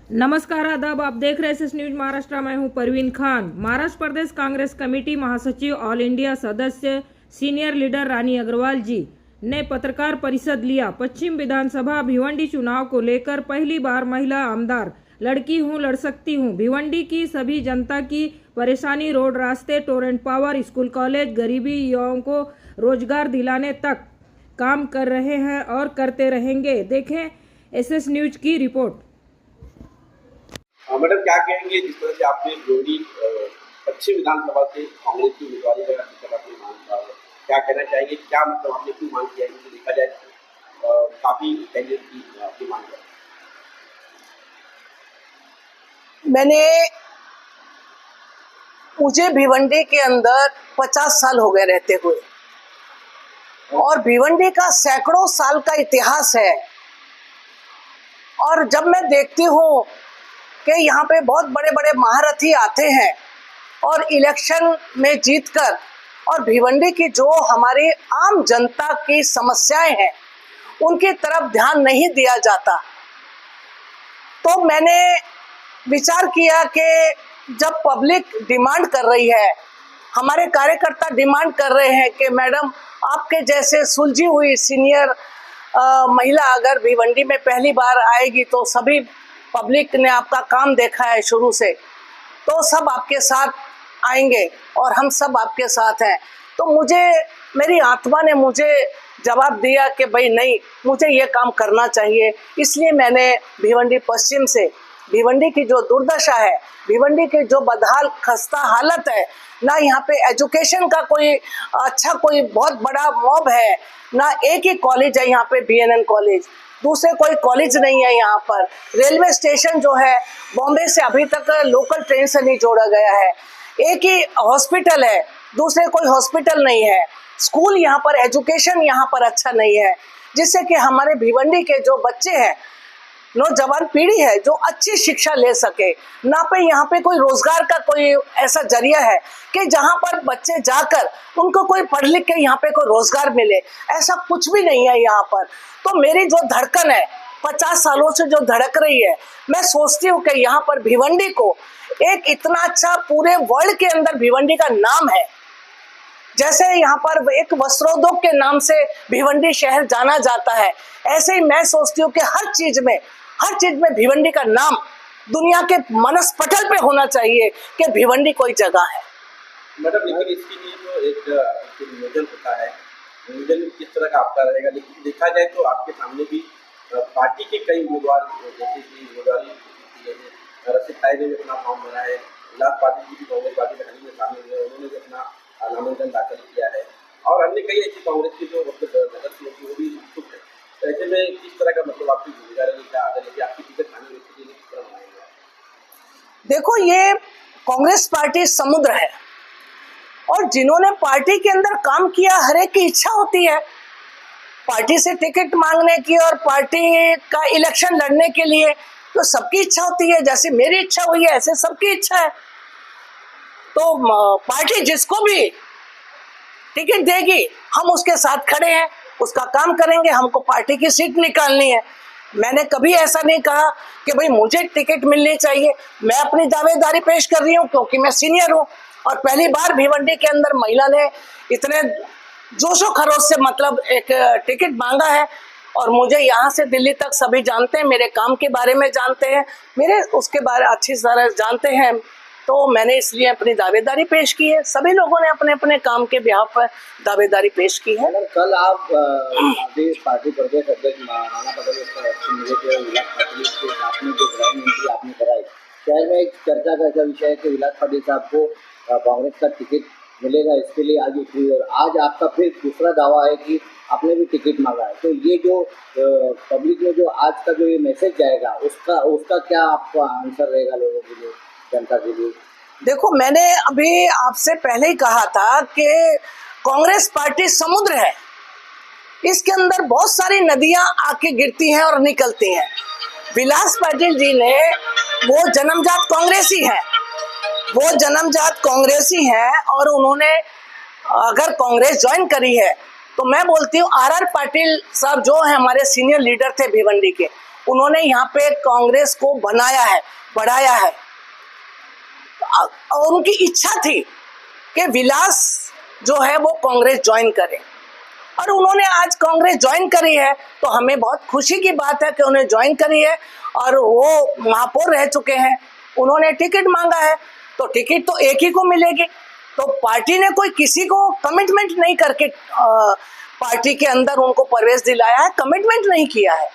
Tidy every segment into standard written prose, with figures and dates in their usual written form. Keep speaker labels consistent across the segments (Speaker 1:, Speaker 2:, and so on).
Speaker 1: नमस्कार आदाब, आप देख रहे हैं एस न्यूज महाराष्ट्र। मैं हूं परवीन खान। महाराष्ट्र प्रदेश कांग्रेस कमेटी महासचिव ऑल इंडिया सदस्य सीनियर लीडर रानी अग्रवाल जी ने पत्रकार परिषद लिया। पश्चिम विधानसभा भिवंडी चुनाव को लेकर पहली बार महिला आमदार, लड़की हूं लड़ सकती हूं। भिवंडी की सभी जनता की परेशानी रोड, रास्ते, टोरेंट पावर, स्कूल कॉलेज, गरीबी, युवाओं को रोजगार दिलाने तक काम कर रहे हैं और करते रहेंगे। देखें एस न्यूज की रिपोर्ट।
Speaker 2: मैडम, क्या कहेंगे जिस तरह से आपने भिवंडी पश्चिम विधानसभा से कांग्रेस की उम्मीदवारी का टिकट आपने मांग किया है, क्या कहना चाहेंगे? क्या मतलब आपने क्यों मांग किया है? क्योंकि देखा जाए काफी कैंडिडेट की आपकी मांग है।
Speaker 3: मुझे भिवंडी के अंदर 50 साल हो गए रहते हुए, और भिवंडी का सैकड़ों साल का इतिहास है। और जब मैं देखती हूँ कि यहाँ पे बहुत बड़े बड़े महारथी आते हैं और इलेक्शन में जीतकर, और भिवंडी की जो हमारी आम जनता की समस्याएं हैं उनकी तरफ ध्यान नहीं दिया जाता, तो मैंने विचार किया कि जब पब्लिक डिमांड कर रही है, हमारे कार्यकर्ता डिमांड कर रहे हैं कि मैडम आपके जैसे सुलझी हुई सीनियर महिला अगर भिवंडी में पहली बार आएगी, तो सभी पब्लिक ने आपका काम देखा है शुरू से, तो सब आपके साथ आएंगे और हम सब आपके साथ हैं। तो मेरी आत्मा ने मुझे जवाब दिया कि भाई नहीं, मुझे ये काम करना चाहिए। इसलिए मैंने भिवंडी पश्चिम से, भिवंडी की जो दुर्दशा है, भिवंडी की जो बदहाल खस्ता हालत है, ना यहाँ पे एजुकेशन का कोई बहुत बड़ा मॉब है, ना एक ही कॉलेज है यहाँ पे BNN कॉलेज, दूसरे कोई कॉलेज नहीं है यहाँ पर। रेलवे स्टेशन जो है बॉम्बे से अभी तक लोकल ट्रेन से नहीं जोड़ा गया है। एक ही हॉस्पिटल है, दूसरे कोई हॉस्पिटल नहीं है। स्कूल यहाँ पर, एजुकेशन यहाँ पर अच्छा नहीं है, जिससे कि हमारे भिवंडी के जो बच्चे हैं, नौजवान पीढ़ी है, जो अच्छी शिक्षा ले सके। ना पे यहाँ पे कोई रोजगार का कोई ऐसा जरिया है कि जहाँ पर बच्चे जाकर उनको कोई पढ़ लिख के यहाँ पे कोई रोजगार मिले, ऐसा कुछ भी नहीं है यहाँ पर। तो मेरी जो धड़कन है 50 सालों से जो धड़क रही है, मैं सोचती हूँ कि यहाँ पर भिवंडी को एक इतना अच्छा, पूरे वर्ल्ड के अंदर भिवंडी का नाम है। जैसे यहाँ पर एक वस्त्रोद्योग के नाम से भिवंडी शहर जाना जाता है, ऐसे ही मैं सोचती हूँ कि हर चीज में भिवंडी का नाम दुनिया के मनस्पटल पे होना चाहिए कि भिवंडी कोई जगह है।
Speaker 2: मैडम, लेकिन इसके लिए तो एक नियोजन होता है, नियोजन किस तरह का आपका रहेगा? लेकिन देखा जाए तो आपके सामने भी पार्टी के कई उम्मीदवार, जैसे कि उम्मीदवारी रसिक ताई ने अपना फॉर्म भरा है, इलाज पार्टी की भी कांग्रेस पार्टी में हाल ही में शामिल हुए, उन्होंने भी अपना नामांकन दाखिल किया है, और अन्य कई ऐसी कांग्रेस की जो सदस्य होती वो भी इच्छुक है। तो ऐसे में किस तरह का मतलब आपकी भूमिका रहेगी? क्या आगे लेके आपकी टिकट खाने के लिए किस तरह बनाएंगे?
Speaker 3: देखो, ये कांग्रेस पार्टी समुद्र है, और जिन्होंने पार्टी के अंदर काम किया, हर एक की इच्छा होती है पार्टी से टिकट मांगने की और पार्टी का इलेक्शन लड़ने के लिए, तो सबकी इच्छा होती है। जैसे मेरी इच्छा हुई है, ऐसे सबकी इच्छा है। तो पार्टी जिसको भी टिकट देगी, हम उसके साथ खड़े हैं, उसका काम करेंगे। हमको पार्टी की सीट निकालनी है। मैंने कभी ऐसा नहीं कहा कि भाई मुझे टिकट मिलनी चाहिए। मैं अपनी दावेदारी पेश कर रही हूँ क्योंकि मैं सीनियर हूँ, और पहली बार भिवंडी के अंदर महिला ने इतने जोशो खरोश से मतलब एक टिकट मांगा है। और मुझे यहाँ से दिल्ली तक सभी जानते हैं, मेरे काम के बारे में जानते हैं, मेरे उसके बारे अच्छी तरह जानते हैं। तो मैंने इसलिए अपनी दावेदारी पेश की है। सभी लोगों ने अपने अपने काम के बिहाफ पर दावेदारी पेश की है।
Speaker 2: कल आप पार्टी प्रदेश अध्यक्ष राणा पटेल आपने जो प्रधानमंत्री आपने कराई, शहर में एक चर्चा का ऐसा विषय है कि विलास पाटिल साहब को कांग्रेस का टिकट मिलेगा, इसके लिए आज उठी, और आज आपका फिर दूसरा दावा है कि आपने भी टिकट मांगा है। तो ये जो पब्लिक में जो आज का जो ये मैसेज जाएगा, उसका क्या आपका आंसर रहेगा लोगों के लिए, जनता के लिए?
Speaker 3: देखो, मैंने अभी आपसे पहले ही कहा था कि कांग्रेस पार्टी समुद्र है, इसके अंदर बहुत सारी नदियां आके गिरती हैं और निकलती हैं। विलास पाटिल जी ने वो जन्मजात कांग्रेसी हैं, और उन्होंने अगर कांग्रेस ज्वाइन करी है, तो मैं बोलती हूँ RR पाटिल साहब जो है हमारे सीनियर लीडर थे भिवंडी के, उन्होंने यहाँ पे कांग्रेस को बनाया है, बढ़ाया है, और उनकी इच्छा थी कि विलास जो है वो कांग्रेस ज्वाइन करे, और उन्होंने आज कांग्रेस ज्वाइन करी है, तो हमें बहुत खुशी की बात है कि उन्हें ज्वाइन करी है और वो महापौर रह चुके हैं। उन्होंने टिकट मांगा है तो टिकट तो एक ही को मिलेगी। तो पार्टी ने कोई किसी को कमिटमेंट नहीं करके पार्टी के अंदर उनको प्रवेश दिलाया है, कमिटमेंट नहीं किया है।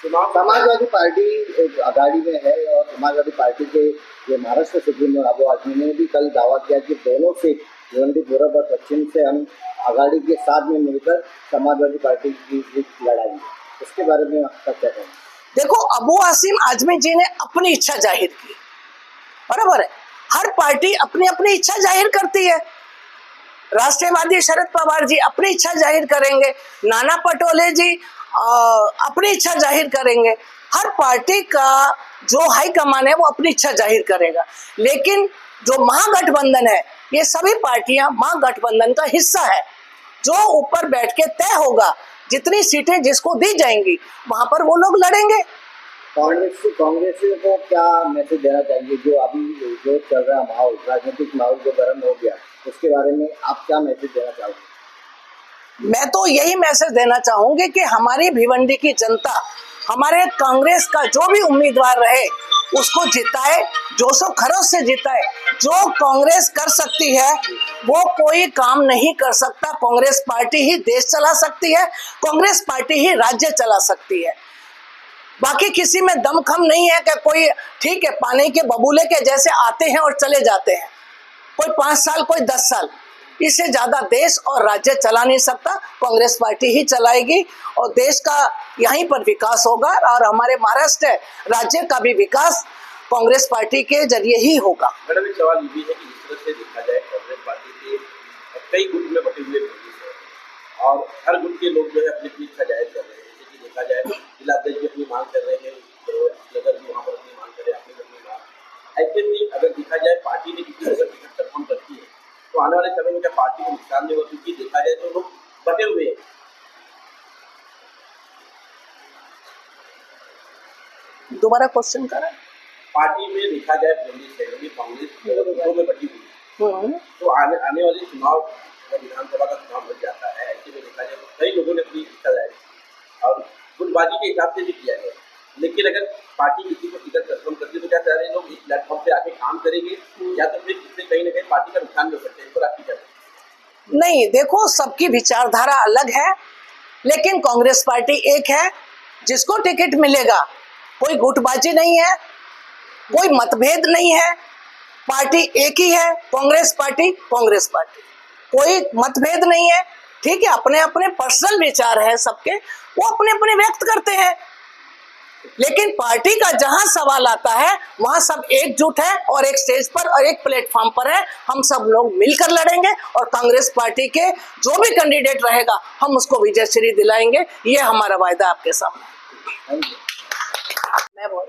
Speaker 4: समाजवादी पार्टी आघाड़ी में है और समाजवादी पार्टी के जो महाराष्ट्र सुप्रीमो अबू आजमी ने भी कल दावा किया कि दोनों सीट भिवंडी पूर्व और पश्चिम से हम आघाड़ी के साथ में मिलकर समाजवादी पार्टी की जीत लड़ाएंगे। इसके बारे में आपका क्या कहना है?
Speaker 3: देखो, अबू आसिम आजमी जी ने अपनी इच्छा जाहिर की, बराबर है। हर पार्टी अपनी अपनी इच्छा जाहिर करती है। राष्ट्रवादी शरद पवार जी अपनी इच्छा जाहिर करेंगे, नाना पटोले जी अपनी इच्छा जाहिर करेंगे। हर पार्टी का जो हाईकमान है वो अपनी इच्छा जाहिर करेगा, लेकिन जो महागठबंधन है, ये सभी पार्टियां महागठबंधन का हिस्सा है। जो ऊपर बैठ के तय होगा, जितनी सीटें जिसको दी जाएंगी वहां पर वो लोग लड़ेंगे।
Speaker 4: कांग्रेस को क्या मैसेज देना चाहिए? जो अभी जो चल रहा माहौल, राजनीतिक माहौल जो गर्म हो गया, उसके बारे में आप क्या मैसेज देना चाहोगे?
Speaker 3: मैं तो यही मैसेज देना चाहूंगी कि हमारी भिवंडी की जनता हमारे कांग्रेस का जो भी उम्मीदवार रहे उसको जिताए, जोशो खरोश से जिताए। जो कांग्रेस कर सकती है वो कोई काम नहीं कर सकता। कांग्रेस पार्टी ही देश चला सकती है, कांग्रेस पार्टी ही राज्य चला सकती है। बाकी किसी में दमखम नहीं है कि कोई ठीक है पानी के बबूले के जैसे आते हैं और चले जाते हैं, कोई 5 साल कोई 10 साल, इससे ज्यादा देश और राज्य चला नहीं सकता। कांग्रेस पार्टी ही चलाएगी और देश का यहीं पर विकास होगा, और हमारे महाराष्ट्र राज्य का भी विकास कांग्रेस पार्टी के जरिए ही होगा।
Speaker 2: मैडम, एक सवाल ये भी है कि जिस तरह से देखा जाए कांग्रेस पार्टी के कई गुट में बटे हुए प्रदेश है और हर गुट के लोग जो है अपनी अपनी इच्छा जाहिर कर रहे हैं। जैसे कि देखा जाए जिला अध्यक्ष भी अपनी मांग कर रहे हैं, नगर भी वहाँ पर अपनी मांग करे, अपनी अपनी मांग। ऐसे में अगर देखा जाए पार्टी ने किसी अगर टिकट कंफर्म करती है तो आने वाले समय में क्या पार्टी को नुकसान नहीं होगा? क्योंकि देखा जाए तो लोग बटे हुए हैं।
Speaker 3: दोबारा क्वेश्चन करें।
Speaker 2: पार्टी में देखा जाए शहर में कांग्रेस गुटों में बटी हुई है, तो आने वाले चुनाव विधानसभा का चुनाव बन जाता है। ऐसे में देखा जाए तो कई लोगों ने अपनी इच्छा जाहिर और गुटबाजी के हिसाब से भी किया गया। लेकिन अगर पार्टी किसी को टिकट कंफर्म करती है तो क्या सारे लोग इस प्लेटफॉर्म पे आके काम करेंगे, या तो फिर इससे कहीं ना कहीं पार्टी का नुकसान भी हो सकता है? इस पर आपकी क्या राय?
Speaker 3: नहीं, देखो, सबकी विचारधारा अलग है, लेकिन कांग्रेस पार्टी एक है। जिसको टिकट मिलेगा, कोई गुटबाजी नहीं है, कोई मतभेद नहीं है, पार्टी एक ही है, कांग्रेस पार्टी कोई मतभेद नहीं है। ठीक है, अपने अपने पर्सनल विचार है सबके, वो अपने अपने व्यक्त करते हैं, लेकिन पार्टी का जहां सवाल आता है वहां सब एकजुट है और एक स्टेज पर और एक प्लेटफॉर्म पर है। हम सब लोग मिलकर लड़ेंगे और कांग्रेस पार्टी के जो भी कैंडिडेट रहेगा हम उसको विजयश्री दिलाएंगे। ये हमारा वायदा आपके सामने। मैं बोल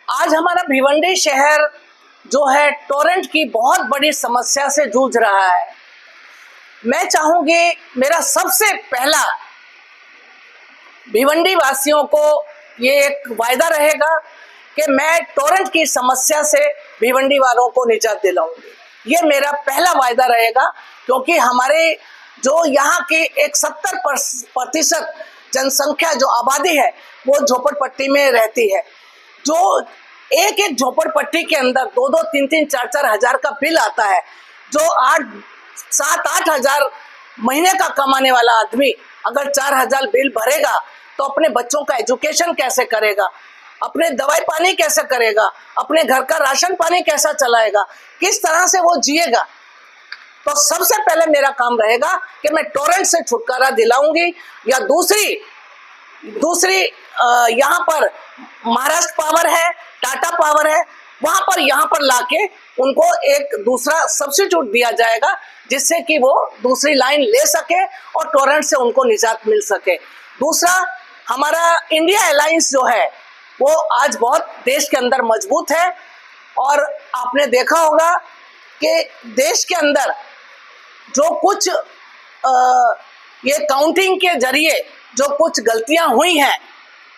Speaker 3: आज हमारा भिवंडी शहर जो है टोरेंट की बहुत बड़ी समस्या से जूझ रहा है। मैं चाहूंगी, मेरा सबसे पहला भिवंडी वासियों को ये एक वायदा रहेगा कि मैं टोरेंट की समस्या से भिवंडी वालों को निजात दिलाऊंगी। ये मेरा पहला वायदा रहेगा, क्योंकि हमारे जो यहाँ की एक 70% जनसंख्या जो आबादी है वो झोपड़पट्टी में रहती है। जो एक एक झोपड़पट्टी के अंदर 2-2, 3-3, 4-4 हजार का बिल आता है। जो 7-8 हजार महीने का कमाने वाला आदमी अगर 4,000 बिल भरेगा तो अपने बच्चों का एजुकेशन कैसे करेगा, अपने दवाई पानी कैसे करेगा, अपने घर का राशन पानी कैसा चलाएगा, किस तरह से वो जिएगा। तो सबसे पहले मेरा काम रहेगा कि मैं टोरेंट से छुटकारा दिलाऊंगी, या दूसरी यहाँ पर महाराष्ट्र पावर है, टाटा पावर है, वहां पर यहाँ पर लाके उनको एक दूसरा सब्स्टिट्यूट दिया जाएगा, जिससे कि वो दूसरी लाइन ले सके और टोरेंट से उनको निजात मिल सके। दूसरा, हमारा इंडिया अलायंस जो है वो आज बहुत देश के अंदर मजबूत है, और आपने देखा होगा कि देश के अंदर जो कुछ ये काउंटिंग के जरिए जो कुछ गलतियां हुई हैं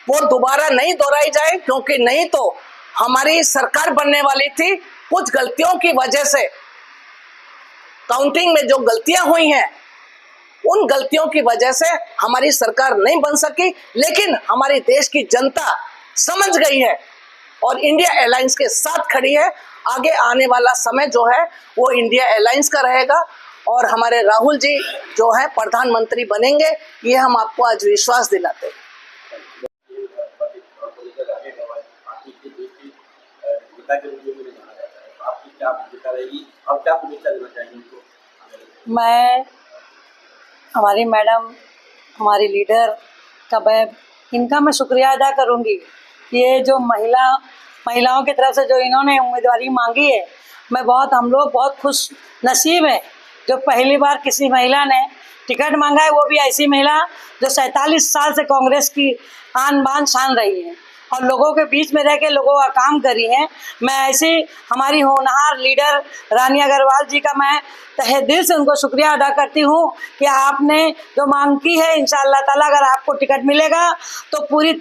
Speaker 3: वो दोबारा नहीं दोहराई जाए, क्योंकि नहीं तो हमारी सरकार बनने वाली थी। कुछ गलतियों की वजह से काउंटिंग में जो गलतियां हुई हैं उन गलतियों की वजह से हमारी सरकार नहीं बन सकी, लेकिन हमारी देश की जनता समझ गई है और इंडिया अलायंस के साथ खड़ी है। आगे आने वाला समय जो है वो इंडिया अलायंस का रहेगा और हमारे राहुल जी जो है प्रधानमंत्री बनेंगे, ये हम आपको आज विश्वास दिलाते हैं।
Speaker 5: मैं हमारी मैडम, हमारी लीडर का इनका मैं शुक्रिया अदा करूंगी। ये जो महिलाओं की तरफ से जो इन्होंने उम्मीदवारी मांगी है, हम लोग बहुत खुश नसीब हैं जो पहली बार किसी महिला ने टिकट मांगा है, वो भी ऐसी महिला जो 47 साल से कांग्रेस की आन बान शान रही है और लोगों के बीच में रह के लोगों का काम करी है। मैं ऐसी हमारी होनहार लीडर रानी अग्रवाल जी का मैं तहे दिल से उनको शुक्रिया अदा करती हूँ कि आपने जो मांग की है, इंशाअल्लाह ताला अगर आपको टिकट मिलेगा तो पूरी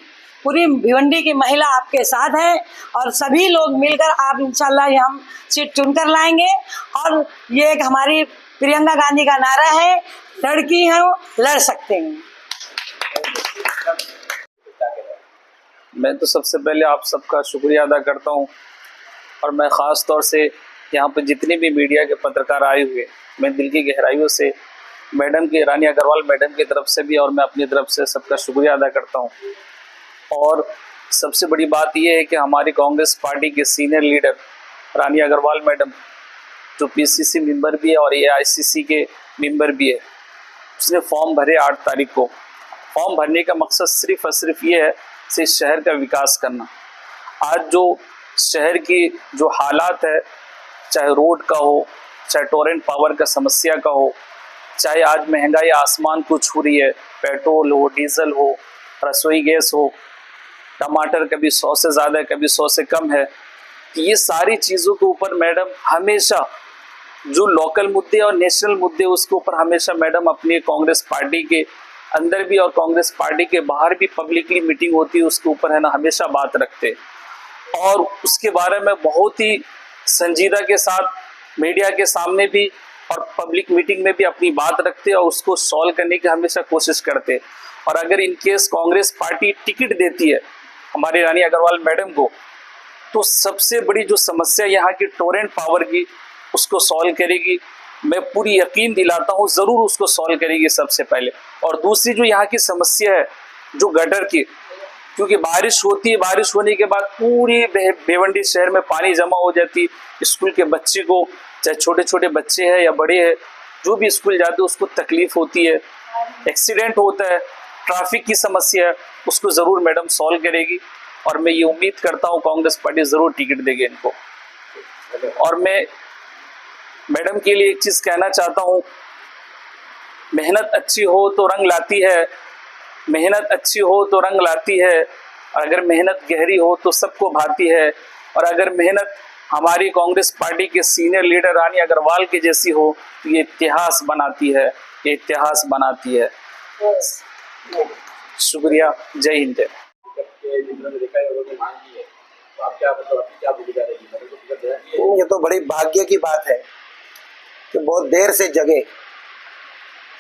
Speaker 5: भिवंडी की महिला आपके साथ है और सभी लोग मिलकर आप इंशाअल्लाह ये हम सीट चुनकर लाएंगे। और ये एक हमारी प्रियंका गांधी का नारा है, लड़की हैं लड़ सकते हैं।
Speaker 6: मैं तो सबसे पहले आप सबका शुक्रिया अदा करता हूं और मैं ख़ास तौर से यहाँ पर जितने भी मीडिया के पत्रकार आए हुए, मैं दिल की गहराइयों से मैडम की, रानी अग्रवाल मैडम की तरफ से भी और मैं अपनी तरफ से सबका शुक्रिया अदा करता हूँ। और सबसे बड़ी बात यह है कि हमारी कांग्रेस पार्टी के सीनियर लीडर रानी अग्रवाल मैडम जो पीसीसी मेंबर भी है और एआईसीसी के मेंबर भी है, उसने फॉर्म भरे 8 तारीख को। फॉर्म भरने का मकसद सिर्फ और सिर्फ ये है से शहर का विकास करना। आज जो शहर की जो हालात है, चाहे रोड का हो, चाहे टोरेंट पावर का समस्या का हो, चाहे आज महंगाई आसमान को छू रही है, पेट्रोल हो, डीजल हो, रसोई गैस हो, टमाटर कभी 100 से ज़्यादा है, कभी 100 से कम है, ये सारी चीज़ों के ऊपर मैडम हमेशा जो लोकल मुद्दे और नेशनल मुद्दे उसके ऊपर हमेशा मैडम अपनी कांग्रेस पार्टी के अंदर भी और कांग्रेस पार्टी के बाहर भी पब्लिकली मीटिंग होती है, उसके ऊपर है ना हमेशा बात रखते और उसके बारे में बहुत ही संजीदा के साथ मीडिया के सामने भी और पब्लिक मीटिंग में भी अपनी बात रखते और उसको सॉल्व करने की हमेशा कोशिश करते। और अगर in case Congress party ticket देती है हमारी रानी अग्रवाल मैडम को, तो सबसे बड़ी जो समस्या यहाँ की टोरेंट पावर की उसको सॉल्व करेगी। मैं पूरी यकीन दिलाता हूँ ज़रूर उसको सॉल्व करेगी सबसे पहले। और दूसरी जो यहाँ की समस्या है जो गटर की, क्योंकि बारिश होती है, बारिश होने के बाद पूरी भिवंडी शहर में पानी जमा हो जाती, स्कूल के बच्चे को, चाहे छोटे छोटे बच्चे हैं या बड़े हैं, जो भी स्कूल जाते हैं उसको तकलीफ होती है, एक्सीडेंट होता है, ट्रैफिक की समस्या है, उसको ज़रूर मैडम सॉल्व करेगी। और मैं ये उम्मीद करता हूँ कांग्रेस पार्टी ज़रूर टिकट देगी इनको। और मैं मैडम के लिए एक चीज़ कहना चाहता हूँ, मेहनत अच्छी हो तो रंग लाती है, मेहनत अच्छी हो तो रंग लाती है, अगर मेहनत गहरी हो तो सबको भाती है। और अगर मेहनत हमारी कांग्रेस पार्टी के सीनियर लीडर रानी अग्रवाल की जैसी हो तो ये इतिहास बनाती है, ये इतिहास बनाती है। शुक्रिया, जय हिंद।
Speaker 7: ये तो बड़ी भाग्य की बात है कि बहुत देर से जगे।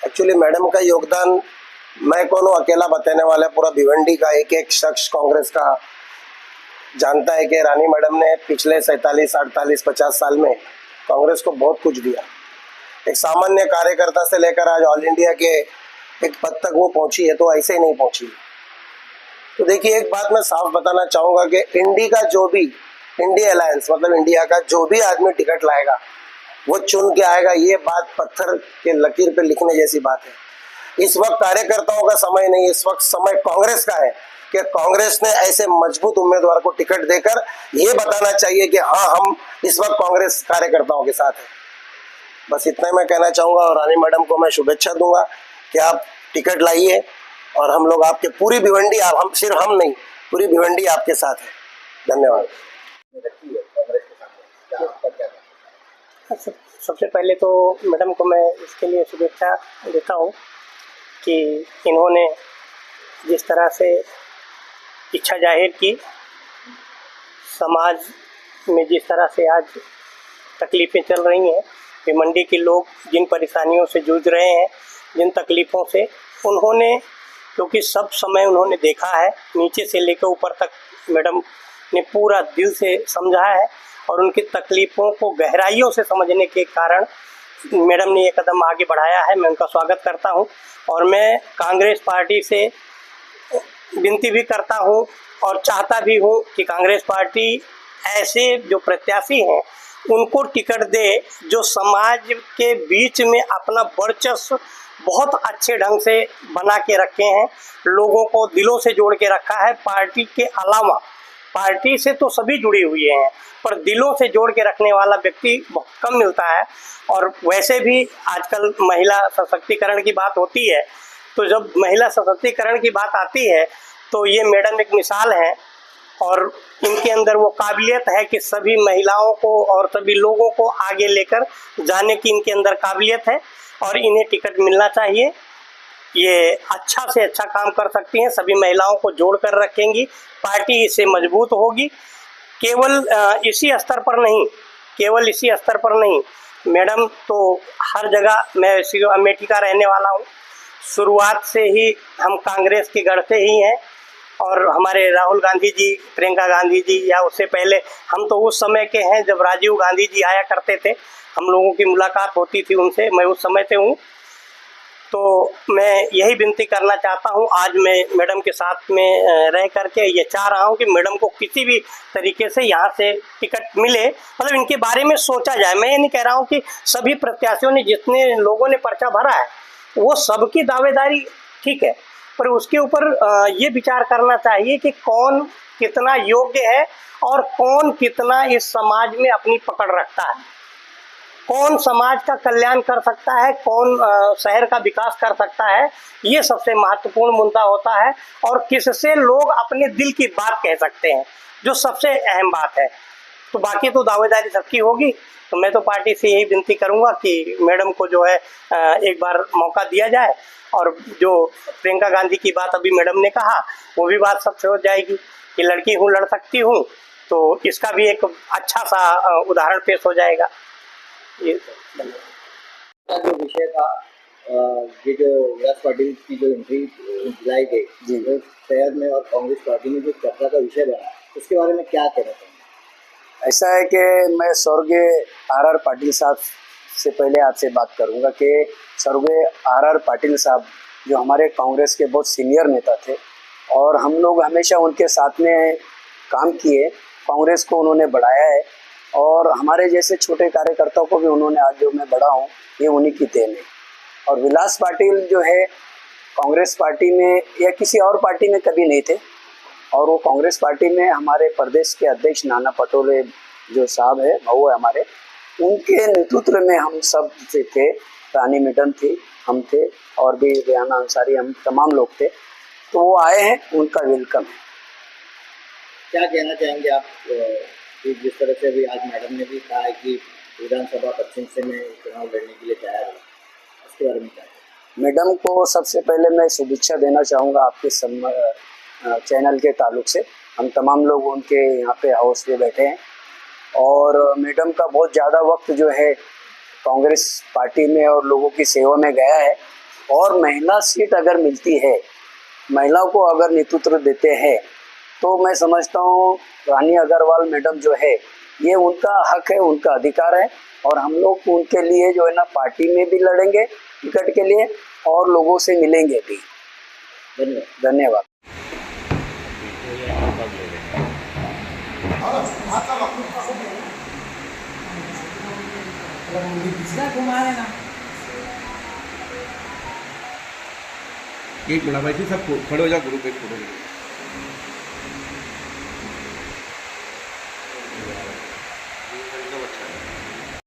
Speaker 7: एक्चुअली मैडम का योगदान मैं कौन अकेला बताने वाला, पूरा भिवंडी का एक एक शख्स कांग्रेस का जानता है कि रानी मैडम ने पिछले 47, 48, 50 साल में कांग्रेस को बहुत कुछ दिया। एक सामान्य कार्यकर्ता से लेकर आज ऑल इंडिया के एक पद तक वो पहुंची है, तो ऐसे ही नहीं पहुंची। तो देखिए, एक बात मैं साफ बताना चाहूँगा कि इंडिया अलायंस मतलब इंडिया का जो भी आदमी टिकट लाएगा वो चुन के आएगा, ये बात पत्थर के लकीर पे लिखने जैसी बात है। इस वक्त कार्यकर्ताओं का समय नहीं, इस वक्त समय कांग्रेस का है कि कांग्रेस ने ऐसे मजबूत उम्मीदवार को टिकट देकर ये बताना चाहिए कि हाँ, हम इस वक्त कांग्रेस कार्यकर्ताओं के साथ हैं। बस इतना ही मैं कहना चाहूँगा और रानी मैडम को मैं शुभेच्छा दूंगा कि आप टिकट लाइए और हम लोग आपके पूरी भिवंडी, हम सिर्फ हम नहीं, पूरी भिवंडी आपके साथ है। धन्यवाद।
Speaker 8: सबसे पहले तो मैडम को मैं इसके लिए शुभेच्छा देता हूँ कि इन्होंने जिस तरह से इच्छा जाहिर की, समाज में जिस तरह से आज तकलीफ़ें चल रही हैं, भिवंडी के लोग जिन परेशानियों से जूझ रहे हैं, जिन तकलीफ़ों से, उन्होंने क्योंकि सब समय उन्होंने देखा है, नीचे से लेकर ऊपर तक मैडम ने पूरा दिल से समझा है और उनकी तकलीफ़ों को गहराइयों से समझने के कारण मैडम ने ये कदम आगे बढ़ाया है। मैं उनका स्वागत करता हूं और मैं कांग्रेस पार्टी से विनती भी करता हूं और चाहता भी हूं कि कांग्रेस पार्टी ऐसे जो प्रत्याशी हैं उनको टिकट दे जो समाज के बीच में अपना वर्चस्व बहुत अच्छे ढंग से बना के रखे हैं, लोगों को दिलों से जोड़ के रखा है। पार्टी के अलावा, पार्टी से तो सभी जुड़े हुए हैं पर दिलों से जोड़ के रखने वाला व्यक्ति बहुत कम मिलता है। और वैसे भी आजकल महिला सशक्तिकरण की बात होती है, तो जब महिला सशक्तिकरण की बात आती है तो ये मैडम एक मिसाल है और इनके अंदर वो काबिलियत है कि सभी महिलाओं को और सभी लोगों को आगे लेकर जाने की इनके अंदर काबिलियत है और इन्हें टिकट मिलना चाहिए। ये अच्छा से अच्छा काम कर सकती हैं, सभी महिलाओं को जोड़ कर रखेंगी, पार्टी इससे मजबूत होगी। केवल इसी स्तर पर नहीं, मैडम तो हर जगह, मैं अमेठी का रहने वाला हूँ, शुरुआत से ही हम कांग्रेस के गढ़ से ही हैं और हमारे राहुल गांधी जी, प्रियंका गांधी जी या उससे पहले हम तो उस समय के हैं जब राजीव गांधी जी आया करते थे, हम लोगों की मुलाकात होती थी उनसे, मैं उस समय से हूँ। तो मैं यही विनती करना चाहता हूँ, आज मैं मैडम के साथ में रह करके ये चाह रहा हूँ कि मैडम को किसी भी तरीके से यहाँ से टिकट मिले, मतलब इनके बारे में सोचा जाए। मैं ये नहीं कह रहा हूँ कि सभी प्रत्याशियों ने, जितने लोगों ने पर्चा भरा है वो सबकी दावेदारी ठीक है, पर उसके ऊपर ये विचार करना चाहिए कि कौन कितना योग्य है और कौन कितना इस समाज में अपनी पकड़ रखता है, कौन समाज का कल्याण कर सकता है, कौन शहर का विकास कर सकता है। ये सबसे महत्वपूर्ण मुद्दा होता है और किससे लोग अपने दिल की बात कह सकते हैं, जो सबसे अहम बात है। तो बाकी तो दावेदारी सबकी होगी। तो मैं तो पार्टी से यही विनती करूंगा कि मैडम को जो है एक बार मौका दिया जाए और जो प्रियंका गांधी की बात अभी मैडम ने कहा वो भी बात सबसे हो जाएगी कि लड़की हूँ, लड़ सकती हूँ, तो इसका भी एक अच्छा सा उदाहरण पेश हो जाएगा। ये
Speaker 4: जो विषय था, ये जो विराज पाटिल की जो एंट्री लाई गई जो शहर में और कांग्रेस पार्टी में जो चर्चा का विषय बना, उसके बारे में क्या कहना चाहेंगे?
Speaker 9: ऐसा है कि मैं स्वर्गीय आर पाटिल साहब से पहले आपसे बात करूंगा कि स्वर्गीय आर पाटिल साहब जो हमारे कांग्रेस के बहुत सीनियर नेता थे और हम लोग हमेशा उनके साथ में काम किए, कांग्रेस को उन्होंने बढ़ाया है और हमारे जैसे छोटे कार्यकर्ताओं को भी उन्होंने आज जो मैं बड़ा हूँ ये उन्हीं की देन है। और विलास पाटिल जो है कांग्रेस पार्टी में या किसी और पार्टी में कभी नहीं थे और वो कांग्रेस पार्टी में हमारे प्रदेश के अध्यक्ष नाना पटोले जो साहब है, बहू है हमारे, उनके नेतृत्व में हम सब से थे। रानी मैडम थी, हम थे और भी रेहाना अंसारी, हम तमाम लोग थे। तो वो आए हैं, उनका वेलकम है।
Speaker 4: क्या कहना चाहेंगे आप कि जिस तरह से अभी आज मैडम ने भी कहा है कि विधानसभा पश्चिम से मैं चुनाव लड़ने के लिए तैयार हूँ, उसके बारे में क्या है?
Speaker 9: मैडम को सबसे पहले मैं शुभेच्छा देना चाहूँगा आपके चैनल के ताल्लुक से। हम तमाम लोग उनके यहाँ पे हाउस पे बैठे हैं और मैडम का बहुत ज़्यादा वक्त जो है कांग्रेस पार्टी में और लोगों की सेवा में गया है और महिला सीट अगर मिलती है, महिलाओं को अगर नेतृत्व देते हैं तो मैं समझता हूँ रानी अग्रवाल मैडम जो है ये उनका हक है, उनका अधिकार है और हम लोग उनके लिए जो है ना पार्टी में भी लड़ेंगे टिकट के लिए और लोगों से मिलेंगे भी। धन्यवाद।
Speaker 2: एक मिनट भाई, सब खड़े हो जाओ, ग्रुप एक फोटो।